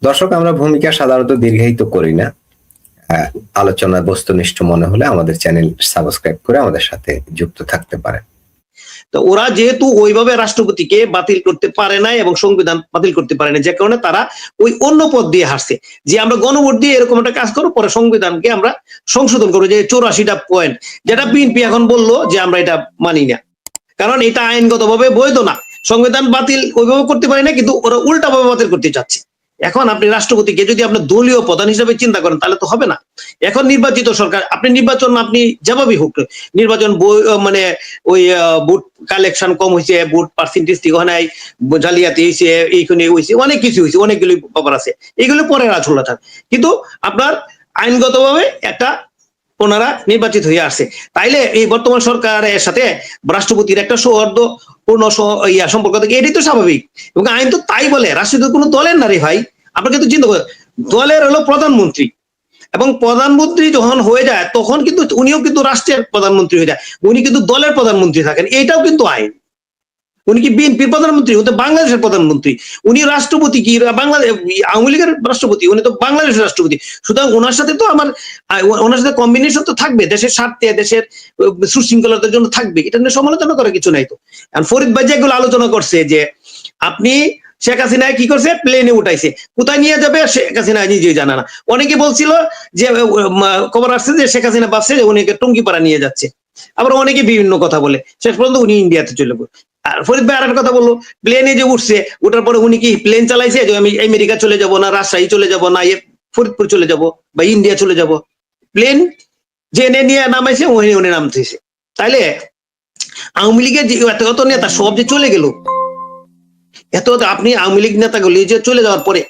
দর্শক, আমরা ভূমিকা সাধারণত দীর্ঘায়িত করি না। আলোচনা বস্তুনিষ্ঠ মনে হলে আমাদের চ্যানেল সাবস্ক্রাইব করে আমাদের সাথে যুক্ত থাকতে পারেন। তো ওরা যেহেতু ওইভাবে রাষ্ট্রপতিকে বাতিল করতে পারে না এবং সংবিধান বাতিল করতে পারে না, যে কারণে তারা ওই অন্য পথ দিয়ে হাসছে যে আমরা গণভোট দিয়ে এরকম একটা কাজ করবো, পরে সংবিধানকে আমরা সংশোধন করবো, যে 84টা পয়েন্ট যেটা বিএনপি এখন বললো যে আমরা এটা মানি না, কারণ এটা আইনগতভাবে বৈধ না। সংবিধান বাতিল ওইভাবে করতে পারে না, কিন্তু ওরা উল্টাভাবে বাতিল করতে চাচ্ছে। এখন আপনি রাষ্ট্রপতিকে যদি আপনার দলীয় প্রধান হিসেবে চিন্তা করেন তাহলে তো হবে না। এখন নির্বাচিত সরকার, আপনি নির্বাচন আপনি যেভাবেই হোক নির্বাচন মানে ওই ভোট কালেকশন কম হয়েছে, ভোট পার্সেন্টেজ ঠিক হয় নাই, জালিয়াতি হয়েছে, এইখানে হয়েছে, অনেক কিছু হয়েছে, অনেকগুলি ব্যাপার আছে, এইগুলো পরে আলোচনা থাক, কিন্তু আপনার আইনগতভাবে একটা ওনারা নির্বাচিত হয়ে আসছে। তাইলে এই বর্তমান সরকারের সাথে রাষ্ট্রপতির একটা সৌহার্দ্য পূর্ণ সম্পর্ক থাকে, এটাই তো স্বাভাবিক। এবং আইন তো তাই বলে, রাষ্ট্রপতি কোনো দলের না রে ভাই, আপনাকে তো চিন্তা করেন, দলের হলো প্রধানমন্ত্রী, এবং প্রধানমন্ত্রী যখন হয়ে যায় তখন কিন্তু উনিও কিন্তু রাষ্ট্রের প্রধানমন্ত্রী হয়ে যায়, উনি কিন্তু দলের প্রধানমন্ত্রী থাকেন, এটাও কিন্তু আইন। উনি কি বিএনপির প্রধানমন্ত্রী? উনি তো বাংলাদেশের প্রধানমন্ত্রী। উনি রাষ্ট্রপতি কি বাংলাদেশ আওয়ামী লীগের রাষ্ট্রপতি? উনি তো বাংলাদেশের রাষ্ট্রপতি। সুতরাং ওনার সাথে তো ওনার সাথে কম্বিনেশন তো থাকবে, দেশের স্বার্থে, দেশের সুশৃঙ্খলতার জন্য থাকবে, এটা নিয়ে সমালোচনা করার কিছু নাই তো। ফরিদ ভাই যেগুলো আলোচনা করছে যে আপনি শেখ হাসিনা কি করছে, প্লেনে উঠাইছে, কোথায় নিয়ে যাবে শেখ হাসিনা নিজেই জানে না। অনেকে বলছিল যে খবর আসছে যে শেখ হাসিনা ভাবছে যে উনি টুঙ্গিপাড়া নিয়ে যাচ্ছে, আবার অনেকে বিভিন্ন কথা বলে, শেষ পর্যন্ত উনি ইন্ডিয়াতে চলে গেল। আর ফরিদ ভাই আর কথা বললো, প্লেনে যে উঠছে, ওঠার পরে উনি কি প্লেন চালাইছে যে আমি আমেরিকা চলে যাব না, রাজশাহী চলে যাব না, ফরিদপুর চলে যাব বা ইন্ডিয়া চলে যাব? প্লেন যে নিয়ে নামাইছে উনি নামতেছে। তাইলে আওয়ামী লীগের যে এত নেতা সব যে চলে গেল, আপনি আওয়ামী লীগ নেতাগুলি যে চলে যাওয়ার পরে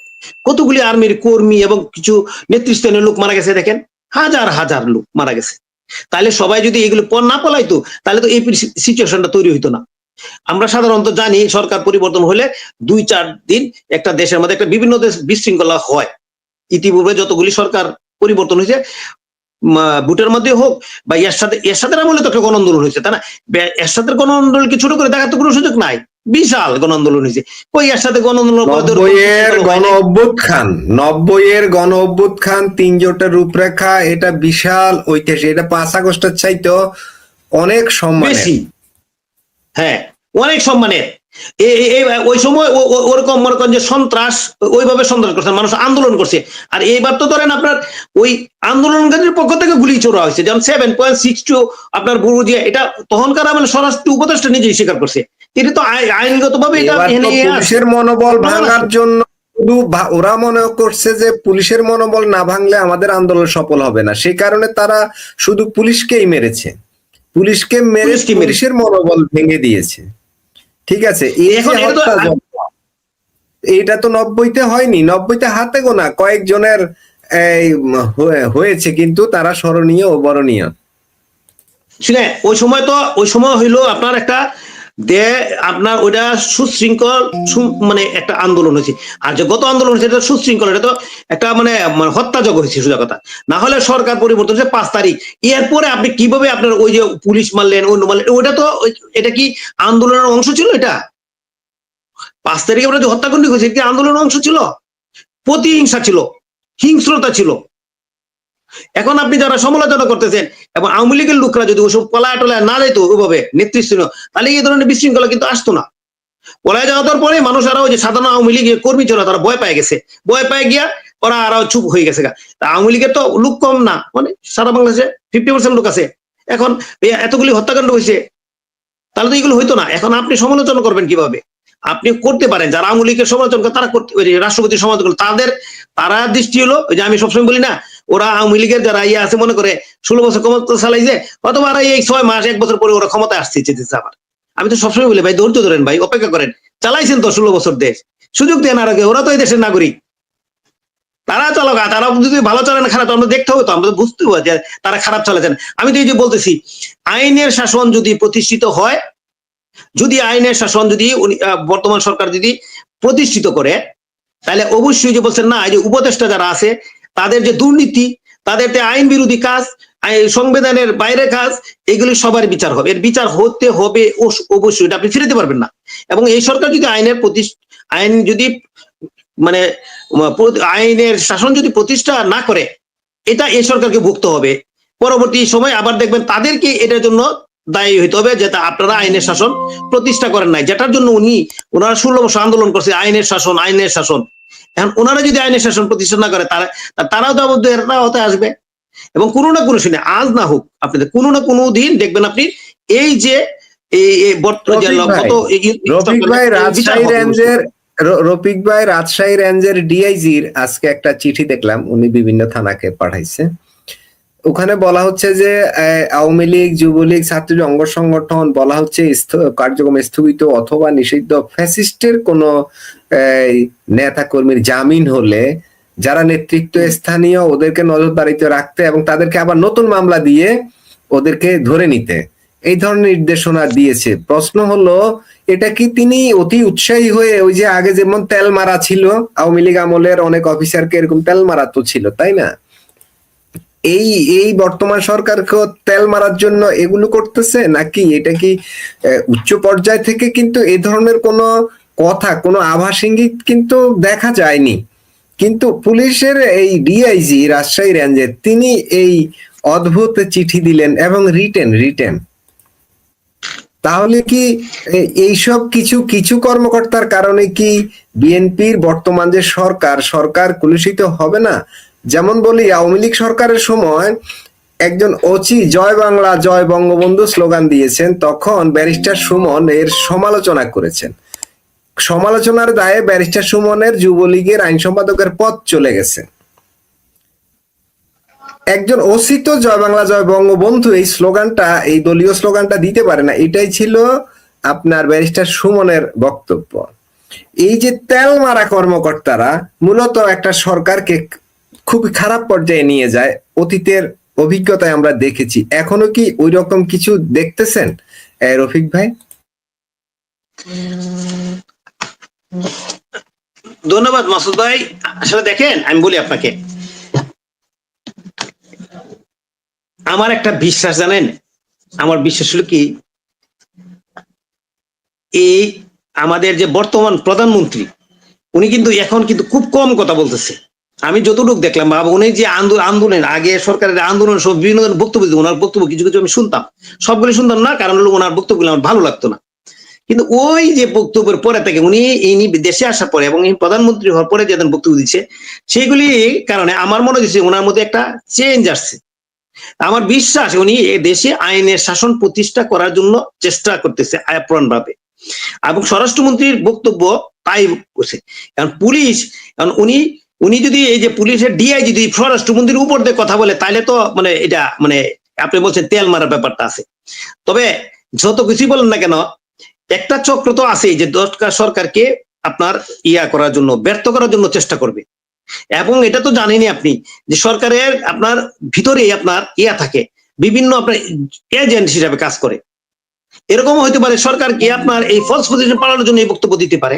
কতগুলি আর্মির কর্মী এবং কিছু নেতৃস্থানীয় লোক মারা গেছে, দেখেন হাজার হাজার লোক মারা গেছে। তাহলে সবাই যদি এগুলো না পলাইতো তাহলে তো এই সিচুয়েশনটা তৈরি হইতো না। আমরা সাধারণত জানি সরকার পরিবর্তন হলে 2-4 দিন একটা দেশের মধ্যে একটা বিভিন্ন দেশ বিশৃঙ্খলা হয়। ইতিপূর্বে যতগুলি সরকার পরিবর্তন হয়েছে, ভোটের মধ্যে হোক বা এর সাথে আমলে তো একটা গণ আন্দোলন হয়েছে, তাই না? এর সাথে গণ আন্দোলনকে ছোট করে দেখার তো কোনো সুযোগ নাই, বিশাল গণ আন্দোলন হয়েছে। ওই এর সাথে গণ আন্দোলন 90-এর গণ অভ্যুত্থান 3 জোটের রূপরেখা, এটা বিশাল ঐতিহাসিক, এটা 5 আগস্টের চাইতো অনেক সম্মানের। হ্যাঁ, অনেক সম্মানের। ওই সময় ওরকম মনে করেন যে সন্ত্রাস, ওইভাবে সন্ত্রাস করছে, মানুষ আন্দোলন করছে। আর এইবার তো ধরেন আপনার ওই আন্দোলনকারীর পক্ষ থেকে গুলি ছোড়া হয়েছে, যেমন 7.62 আপনার বুড়ো দিয়ে, এটা তখনকার মানে স্বরাষ্ট্র উপদেষ্টা নিজেই স্বীকার করছে। তিনি তো আইনগতভাবে এটা পুলিশের মনোবল ভাঙার জন্য ওরা মনে করছে যে পুলিশের মনোবল না ভাঙলে আমাদের আন্দোলন সফল হবে না, সেই কারণে তারা শুধু পুলিশকেই মেরেছে, পুলিশকে মেরে পুলিশের মনোবল ভেঙে দিয়েছে। ঠিক আছে, এইটা তো 90-তে হয়নি, 90-তে হাতে গোনা কয়েকজনের হয়েছে, কিন্তু তারা স্মরণীয় ও বরণীয়। ওই সময় হইলো আপনার একটা আপনার ওইটা সুশৃঙ্খল মানে একটা আন্দোলন হয়েছে। আর যে গত আন্দোলন হয়েছে এটা সুশৃঙ্খল, এটা তো একটা মানে হত্যাযজ্ঞ হয়েছে সোজা কথা। না হলে সরকার পরিবর্তন হয়েছে 5 তারিখ, এরপরে আপনি কিভাবে আপনার ওই যে পুলিশ মারলেন, অন্য মারলেন, ওইটা তো এটা কি আন্দোলনের অংশ ছিল? এটা 5 তারিখে আমরা যে হত্যাকাণ্ড হয়েছে কি আন্দোলনের অংশ ছিল? প্রতিহিংসা ছিল, হিংস্রতা ছিল। এখন আপনি যারা সমালোচনা করতেছেন এবং আওয়ামী লীগের লোকরা যদি ওসব পলায় টলায় না যেত ওইভাবে নেতৃত্ব, তাহলে এই ধরনের বিশৃঙ্খলা কিন্তু আসতো না। পলায় যাওয়ার পরে মানুষ আরো ওই যে সাধারণ আওয়ামী লীগের কর্মী ছিল, তারা ভয় পেয়ে গেছে, ভয় পেয়ে গিয়া ওরা আরো চুপ হয়ে গেছে। আওয়ামী লীগের তো লোক কম না, মানে সারা বাংলাদেশে 50% লোক আছে। এখন এতগুলি হত্যাকাণ্ড হয়েছে, তাহলে তো এগুলো হইতো না। এখন আপনি সমালোচনা করবেন কিভাবে? আপনি করতে পারেন, যারা আওয়ামী লীগের সমালোচনা করে তারা করতে, রাষ্ট্রপতির সমালোচনা করে তারা দৃষ্টি হলো ওই যে আমি সবসময় বলি না, ওরা আওয়ামী লীগের যারা আছে মনে করে 16 বছর ক্ষমতা চালাইছে, অথবা এই 6 মাস 1 বছর পরে ওরা ক্ষমতায় আসছে চেয়েছে। আবার আমি তো সবসময় বলি ভাই ধৈর্য ধরেন ভাই, অপেক্ষা করেন, চালাইছেন তো 16 বছর দেশ, সুযোগ দেন আর আগে, ওরা তো এই দেশের নাগরিক, তারা চালাক। তারা যদি ভালো চালান খারাপ আমরা দেখতে হবে তো, আমরা বুঝতে হবে যে তারা খারাপ চালাচ্ছেন। আমি তো এই যে বলতেছি, আইনের শাসন যদি প্রতিষ্ঠিত হয়, যদি আইনের শাসন যদি বর্তমান সরকার যদি প্রতিষ্ঠিত করে, তাহলে অবশ্যই যে বলছেন না, এই যে উপদেষ্টা যারা আছে তাদের যে দুর্নীতি, তাদের আইন বিরোধী কাজ, সংবিধানের বাইরে কাজ, এগুলি সবার বিচার হবে। এর বিচার হতে হবে অবশ্যই, এটা আপনি ফিরে দিতে পারবেন না। এবং এই সরকার যদি আইন যদি মানে আইনের শাসন যদি প্রতিষ্ঠা না করে, এটা এই সরকারকে ভুগতে হবে। পরবর্তী সময় আবার দেখবেন তাদেরকে এটার জন্য দায়ী হইতে হবে যে আপনারা আইনের শাসন প্রতিষ্ঠা করেন নাই, যেটার জন্য ওনারা 16 বছর আন্দোলন করছে আইনের শাসন আইনের শাসন। এখন ওনারা যদি আইনের শাসন প্রতিষ্ঠা না করে তারাও তো হতে আসবে। এবং কোনো না কোনো শুনে আজ না হোক আপনাদের কোনো না কোনো দিন দেখবেন আপনি এই যে রফিক ভাই রাজশাহী রেঞ্জের ডিআইজির আজকে একটা চিঠি দেখলাম, উনি বিভিন্ন থানাকে পাঠাইছে। ওখানে বলা হচ্ছে যে আওয়ামী লীগ, যুবলীগ, ছাত্রলীগ অঙ্গ সংগঠন বলা হচ্ছে কার্যক্রম স্থগিত অথবা নিষিদ্ধ। ফ্যাসিস্টের কোন নেতা কর্মীর জামিন হলে যারা নেতৃত্ব স্থানীয় ওদেরকে নজরদারিতে রাখতে এবং তাদেরকে আবার নতুন মামলা দিয়ে ওদেরকে ধরে নিতে, এই ধরনের নির্দেশনা দিয়েছে। প্রশ্ন হলো এটা কি তিনি অতি উৎসাহী হয়ে, ওই যে আগে যেমন তেল মারা ছিল আওয়ামী লীগ আমলের অনেক অফিসারকে এরকম তেল মারা তো ছিল, তাই না? এই বর্তমান সরকারকে তেল মারার জন্য এগুলো করতেছে নাকি এটা কি উচ্চ পর্যায় থেকে কিন্তু এই ধরনের কোনো কথা, কোনো আভাস ইঙ্গিত কিন্তু দেখা যায়নি। কিন্তু পুলিশের এই ডিআইজি রাজশাহী রেঞ্জের তিনি এই অদ্ভুত চিঠি দিলেন এবং রিটেন। তাহলে কি এইসব কিছু কর্মকর্তার কারণে কি বিএনপির বর্তমান যে সরকার কলুষিত হবে না? যেমন বলি, আওয়ামী লীগ সরকারের সময় একজন ওসি জয় বাংলা জয় বঙ্গবন্ধু স্লোগান দিয়েছেন, তখন ব্যারিস্টার সুমন এর সমালোচনা করেছেন। সমালোচনার দায়ে ব্যারিস্টার সুমনের যুবলীগের আইন সম্পাদকের পদ চলে গেছে। একজন ওসি তো জয় বাংলা জয় বঙ্গবন্ধু এই স্লোগানটা, এই দলীয় স্লোগানটা দিতে পারে না, এটাই ছিল আপনার ব্যারিস্টার সুমনের বক্তব্য। এই যে তেল মারা কর্মকর্তারা মূলত একটা সরকারকে খুব খারাপ পর্যায়ে নিয়ে যায়, অতীতের অভিজ্ঞতায় আমরা দেখেছি। এখনো কি ওই রকম কিছু দেখতেছেন রফিক ভাই? ধন্যবাদ মাসুদ ভাই। আসলে দেখেন, আমি বলি আপনাকে, আমার একটা বিশ্বাস, জানেন আমার বিশ্বাস হলো কি, এই আমাদের যে বর্তমান প্রধানমন্ত্রী উনি কিন্তু এখন কিন্তু খুব কম কথা বলতেছে। আমি যতটুকু দেখলাম বাবা, উনি যে আন্দোলন আগে সরকারের আন্দোলন সব বিভিন্ন বক্তব্য দিত, ওনার বক্তব্য কিছু আমি শুনতাম, সবগুলো শুনতাম না, কারণ হলো ওনার বক্তব্যগুলো আমার ভালো লাগতো না। কিন্তু ওই যে বক্তব্যের পরে থেকে উনি দেশে আসার পরে এবং প্রধানমন্ত্রী হওয়ার পরে যেদিন বক্তব্য দিচ্ছে, সেইগুলি কারণে আমার মনে হচ্ছে ওনার মধ্যে একটা চেঞ্জ আসছে। আমার বিশ্বাস উনি দেশে আইনের শাসন প্রতিষ্ঠা করার জন্য চেষ্টা করতেছে আপ্রাণ ভাবে, এবং স্বরাষ্ট্রমন্ত্রীর বক্তব্য তাই করছে। কারণ পুলিশ, কারণ উনি যদি এই যে পুলিশের ডিআইজি যদি স্বরাষ্ট্রমন্ত্রীর উপর দিয়ে কথা বলে, তাহলে তো মানে এটা মানে আপনি বলছেন তেল মারার ব্যাপারটা আছে। তবে যত কিছুই বলেন না কেন, একটা চক্র তো আছেই যে সরকারকে আপনার করার জন্য, ব্যর্থ করার জন্য চেষ্টা করবে। এবং এটা তো জানেনই আপনি যে সরকারের আপনার ভিতরে আপনার থাকে, বিভিন্ন আপনার এজেন্ট হিসাবে কাজ করে। এরকম হইতে পারে সরকারকে আপনার এই ফলস পজিশন পালানোর জন্য এই বক্তব্য দিতে পারে।